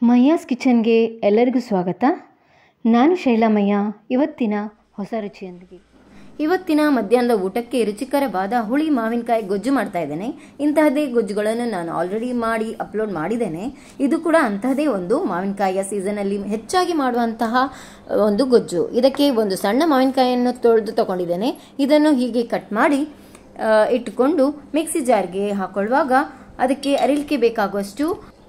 ಮಯ್ಯಾಸ್ ಕಿಚನ್ಗೆ ಎಲ್ಲರಿಗೂ ಸ್ವಾಗತ. ನಾನು ಶೈಲಾಮಯ್ಯ. ಇವತ್ತಿನ ಹೊಸ ರುಚಿಯೊಂದಿಗೆ ಇವತ್ತಿನ ಮಧ್ಯಾಹ್ನದ ಊಟಕ್ಕೆ ರುಚಿಕರವಾದ ಹುಳಿ ಮಾವಿನಕಾಯಿ ಗೊಜ್ಜು ಮಾಡ್ತಾ ಇದ್ದೇನೆ. ಇಂತಹದೇ ಗೊಜ್ಜುಗಳನ್ನು ನಾನು ಆಲ್ರೆಡಿ ಮಾಡಿ ಅಪ್ಲೋಡ್ ಮಾಡಿದ್ದೇನೆ. ಇದು ಕೂಡ ಅಂತಹದೇ ಒಂದು ಮಾವಿನಕಾಯಿಯ ಸೀಸನಲ್ಲಿ ಹೆಚ್ಚಾಗಿ ಮಾಡುವಂತಹ ಒಂದು ಗೊಜ್ಜು. ಇದಕ್ಕೆ ಒಂದು ಸಣ್ಣ ಮಾವಿನಕಾಯಿಯನ್ನು ತೊಳೆದು ತಗೊಂಡಿದ್ದೇನೆ. ಇದನ್ನು ಹೀಗೆ ಕಟ್ ಮಾಡಿ ಇಟ್ಟುಕೊಂಡು ಮಿಕ್ಸಿ ಜಾರ್ಗೆ ಹಾಕೊಳ್ಳುವಾಗ ಅದಕ್ಕೆ ಅರಿಲಿಕ್ಕೆ ಬೇಕಾಗುವಷ್ಟು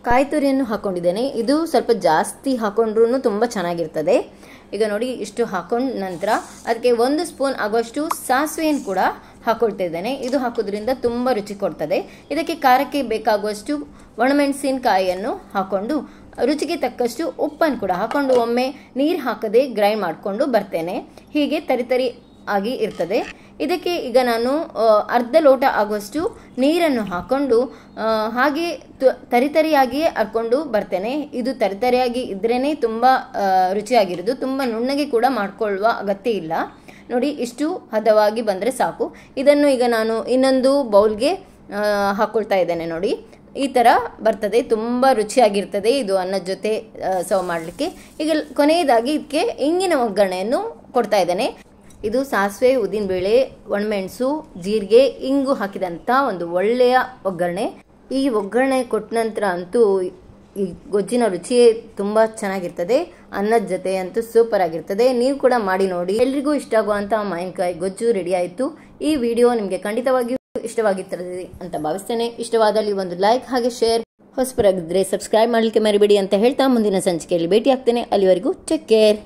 ಕಾಯಿ ತುರಿಯನ್ನು ಹಾಕೊಂಡಿದ್ದೇನೆ. ಇದು ಸ್ವಲ್ಪ ಜಾಸ್ತಿ ಹಾಕೊಂಡ್ರೂ ತುಂಬಾ ಚೆನ್ನಾಗಿರ್ತದೆ. ಈಗ ನೋಡಿ, ಇಷ್ಟು ಹಾಕೊಂಡ ನಂತರ ಅದಕ್ಕೆ 1 ಸ್ಪೂನ್ ಆಗುವಷ್ಟು ಸಾಸಿವೆಯನ್ನು ಕೂಡ ಹಾಕೊಳ್ತಾ ಇದ್ದೇನೆ. ಇದು ಹಾಕೋದ್ರಿಂದ ತುಂಬಾ ರುಚಿ ಕೊಡ್ತದೆ. ಇದಕ್ಕೆ ಖಾರಕ್ಕೆ ಬೇಕಾಗುವಷ್ಟು ಒಣಮೆಣಸಿನಕಾಯಿಯನ್ನು ಹಾಕೊಂಡು ರುಚಿಗೆ ತಕ್ಕಷ್ಟು ಉಪ್ಪನ್ನು ಕೂಡ ಹಾಕೊಂಡು ಒಮ್ಮೆ ನೀರು ಹಾಕದೆ ಗ್ರೈಂಡ್ ಮಾಡಿಕೊಂಡು ಬರ್ತೇನೆ. ಹೀಗೆ ತರಿ ಆಗಿ ಇರ್ತದೆ. ಇದಕ್ಕೆ ಈಗ ನಾನು ಅರ್ಧ ಲೋಟ ಆಗುವಷ್ಟು ನೀರನ್ನು ಹಾಕೊಂಡು ಹಾಗೆ ತರಿಯಾಗಿಯೇ ಹರ್ಕೊಂಡು ಬರ್ತೇನೆ. ಇದು ತರಿಯಾಗಿ ಇದ್ರೇನೆ ತುಂಬಾ ರುಚಿಯಾಗಿರೋದು. ತುಂಬಾ ನುಣ್ಣಗೆ ಕೂಡ ಮಾಡ್ಕೊಳ್ಳುವ ಅಗತ್ಯ ಇಲ್ಲ. ನೋಡಿ, ಇಷ್ಟು ಹದವಾಗಿ ಬಂದ್ರೆ ಸಾಕು. ಇದನ್ನು ಈಗ ನಾನು ಇನ್ನೊಂದು ಬೌಲ್ಗೆ ಹಾಕೊಳ್ತಾ ಇದ್ದೇನೆ. ನೋಡಿ, ಈ ತರ ಬರ್ತದೆ. ತುಂಬಾ ರುಚಿಯಾಗಿರ್ತದೆ ಇದು ಅನ್ನದ ಜೊತೆ ಸರ್ವ್ ಮಾಡಲಿಕ್ಕೆ. ಈಗ ಕೊನೆಯದಾಗಿ ಇದಕ್ಕೆ ಇಂಗಿನ ಒಗ್ಗರಣೆಯನ್ನು ಕೊಡ್ತಾ ಇದ್ದೇನೆ. ಇದು ಸಾಸಿವೆ, ಉದ್ದಿನಬೇಳೆ, ಒಣಮೆಣಸು, ಜೀರಿಗೆ, ಇಂಗು ಹಾಕಿದಂತ ಒಂದು ಒಳ್ಳೆಯ ಒಗ್ಗರಣೆ. ಈ ಒಗ್ಗರಣೆ ಕೊಟ್ಟ ನಂತರ ಅಂತೂ ಈ ಗೊಜ್ಜಿನ ರುಚಿಯೇ ತುಂಬಾ ಚೆನ್ನಾಗಿರ್ತದೆ. ಅನ್ನದ ಜೊತೆ ಅಂತೂ ಸೂಪರ್ ಆಗಿರ್ತದೆ. ನೀವು ಕೂಡ ಮಾಡಿ ನೋಡಿ. ಎಲ್ರಿಗೂ ಇಷ್ಟ ಆಗುವಂತಹ ಮಾವಿನಕಾಯಿ ಗೊಜ್ಜು ರೆಡಿ ಆಯಿತು. ಈ ವಿಡಿಯೋ ನಿಮಗೆ ಖಂಡಿತವಾಗಿಯೂ ಇಷ್ಟವಾಗಿರ್ತದೆ ಅಂತ ಭಾವಿಸ್ತೇನೆ. ಇಷ್ಟವಾದಲ್ಲಿ ಒಂದು ಲೈಕ್ ಹಾಗೆ ಶೇರ್, ಹೊಸಬರಾಗಿದ್ರೆ ಸಬ್ಸ್ಕ್ರೈಬ್ ಮಾಡಲಿಕ್ಕೆ ಮರಿಬೇಡಿ ಅಂತ ಹೇಳ್ತಾ ಮುಂದಿನ ಸಂಚಿಕೆಯಲ್ಲಿ ಭೇಟಿ ಆಗ್ತೇನೆ. ಅಲ್ಲಿವರೆಗೂ ಟೇಕ್ ಕೇರ್.